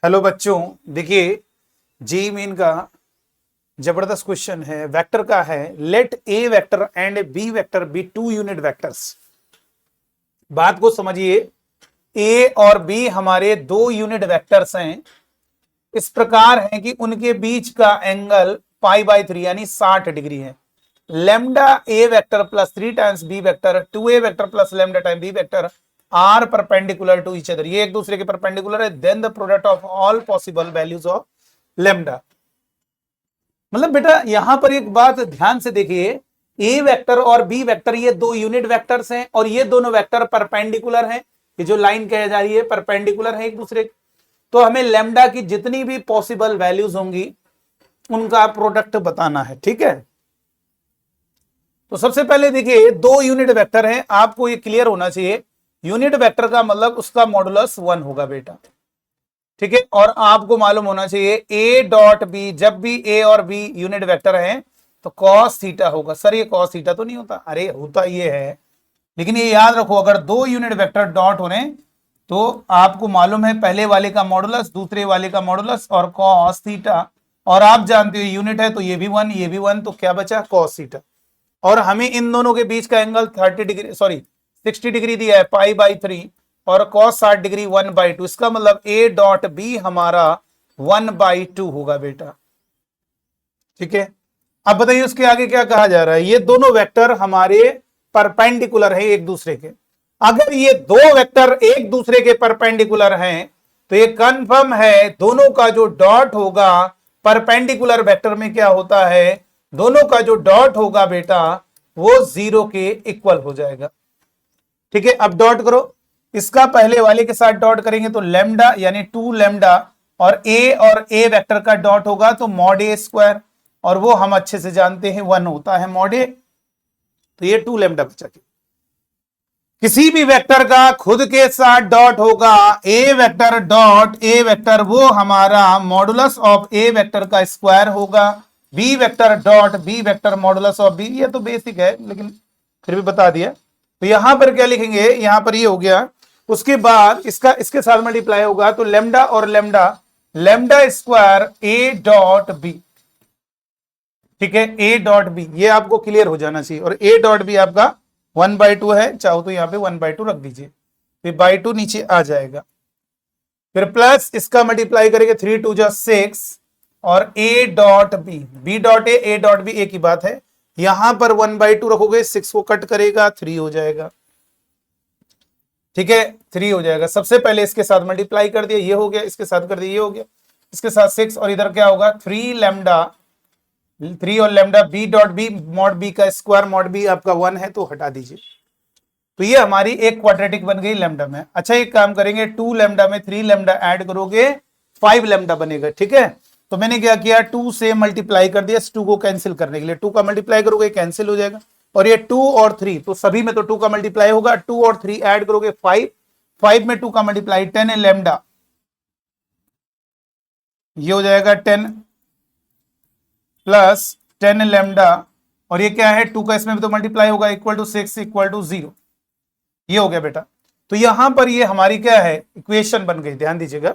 Hello बच्चों, देखिए G mean का जबरदस्त क्वेश्चन है। वेक्टर का है, let A vector and B vector be two unit vectors. बात को समझिए, ए और बी हमारे दो यूनिट वेक्टर्स हैं। इस प्रकार है कि उनके बीच का एंगल π/3 यानी 60 डिग्री है। Lambda A vector plus 3 times B vector 2a vector plus lambda time B vector are perpendicular to each other, ये एक दूसरे के परपेंडिकुलर है। Then the product of all possible values of lambda. मतलब बेटा यहां पर एक बात ध्यान से देखिए, ए वेक्टर और बी वेक्टर ये दो यूनिट वेक्टर्स हैं और ये दोनों वेक्टर परपेंडिकुलर हैं। ये जो लाइन कह जा रही है परपेंडिकुलर है एक दूसरे के। तो हमें लेमडा की जितनी भी पॉसिबल वैल्यूज होंगी उनका प्रोडक्ट बताना है, ठीक है। तो सबसे पहले देखिए, दो यूनिट वेक्टर हैं, आपको ये क्लियर होना चाहिए। यूनिट वेक्टर का मतलब उसका मॉडुलस 1 होगा बेटा, ठीक है। और आपको मालूम होना चाहिए ए डॉट बी, जब भी ए और बी यूनिट वेक्टर हैं तो कॉस थीटा होगा। सर ये कॉस थीटा तो नहीं होता? अरे होता ये है, लेकिन ये याद रखो, अगर दो यूनिट वेक्टर डॉट हो रहे तो आपको मालूम है पहले वाले का मॉडुलस, दूसरे वाले का मॉडुलस और कॉस थीटा। और आप जानते हो यूनिट है तो ये भी 1 ये भी 1, तो क्या बचा? Cos theta. और हमें इन दोनों के बीच का एंगल 60 डिग्री दिया है π/3 और cos 60 डिग्री 1/2। इसका मतलब a डॉट बी हमारा 1/2 होगा बेटा, ठीक है। अब बताइए उसके आगे क्या कहा जा रहा है। ये दोनों वेक्टर हमारे परपेंडिकुलर है एक दूसरे के। अगर ये दो वेक्टर एक दूसरे के परपेंडिकुलर हैं तो ये कंफर्म है दोनों का जो डॉट होगा परपेंडिकुलर वेक्टर में क्या होता है, दोनों का जो डॉट होगा बेटा वो 0 के इक्वल हो जाएगा, ठीक है। अब डॉट करो, इसका पहले वाले के साथ डॉट करेंगे तो लेमडा यानी 2 लेमडा, और ए वेक्टर का डॉट होगा तो मॉड ए स्क्वायर, और वो हम अच्छे से जानते हैं 1 होता है मॉड ए, तो ये 2 लेमडा बचा के। किसी भी वेक्टर का खुद के साथ डॉट होगा, A vector dot A vector वो हमारा मॉडुलस ऑफ ए वेक्टर का स्क्वायर होगा। B vector dot B vector modulus of B, ये तो बेसिक है लेकिन फिर भी बता दिया। तो यहां पर क्या लिखेंगे, यहां पर ये हो गया। उसके बाद इसका इसके साथ मल्टीप्लाई होगा तो लेमडा और lambda, lambda square A dot B, ठीक है। ए डॉट बी ये आपको क्लियर हो जाना चाहिए। और ए डॉट बी आपका 1/2 है, चाहो तो यहां पे 1/2 रख दीजिए, फिर बाई 2 नीचे आ जाएगा। फिर प्लस इसका मल्टीप्लाई करेंगे 3 2 जा 6 और A dot B, B dot A dot B एक ही बात है। यहां पर 1/2 रखोगे, 6 को कट करेगा 3 हो जाएगा, ठीक है। 3 हो जाएगा। सबसे पहले इसके साथ मल्टीप्लाई कर दिया, ये हो गया, इसके साथ कर दिया, ये हो गया, इसके साथ 6 और इधर क्या होगा 3 लेमडा, 3 और lambda B dot B mod B का स्क्वायर, मॉड बी आपका 1 है तो हटा दीजिए। तो ये हमारी एक क्वाड्रेटिक बन गई लेमडा में। अच्छा एक काम करेंगे, 2 लेमडा में 3 लेमडा ऐड करोगे 5 लेमडा बनेगा, ठीक है। तो मैंने क्या किया, 2 से मल्टीप्लाई कर दिया, 2 को कैंसिल करने के लिए। 2 का मल्टीप्लाई करोगे कैंसिल हो जाएगा, और ये 2 और 3 तो सभी में तो 2 का मल्टीप्लाई होगा। 2 और 3 ऐड करोगे 5, 5 में 2 का मल्टीप्लाई 10 लेमडा, ये हो जाएगा 10 प्लस 10 लेमडा, और ये क्या है 2 का इसमें भी तो मल्टीप्लाई होगा, इक्वल टू 6 इक्वल टू 0, ये हो गया बेटा। तो यहां पर ये हमारी क्या है, इक्वेशन बन गई, ध्यान दीजिएगा।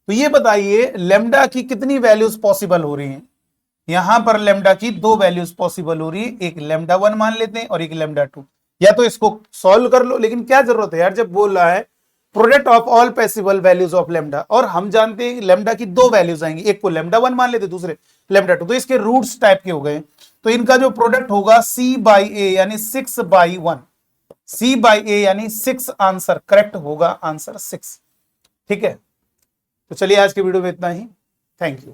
तो ये बताइए लेमडा की कितनी वैल्यूज पॉसिबल हो रही हैं। यहां पर लेमडा की 2 वैल्यूज पॉसिबल हो रही है, एक लेमडा 1 मान लेते हैं और एक लेमडा 2। या तो इसको सॉल्व कर लो, लेकिन क्या जरूरत है यार, जब बोल रहा है product of all possible values of lambda, और हम जानते हैं लेमडा की 2 वैल्यूज आएंगी, एक को लेमडा 1 मान लेते, दूसरे लेमडा 2, तो इसके रूट्स टाइप के हो गए। तो इनका जो प्रोडक्ट होगा c/a यानी 6/1, c/a यानी 6 आंसर करेक्ट होगा, आंसर 6, ठीक है। तो चलिए आज की वीडियो में इतना ही, थैंक यू।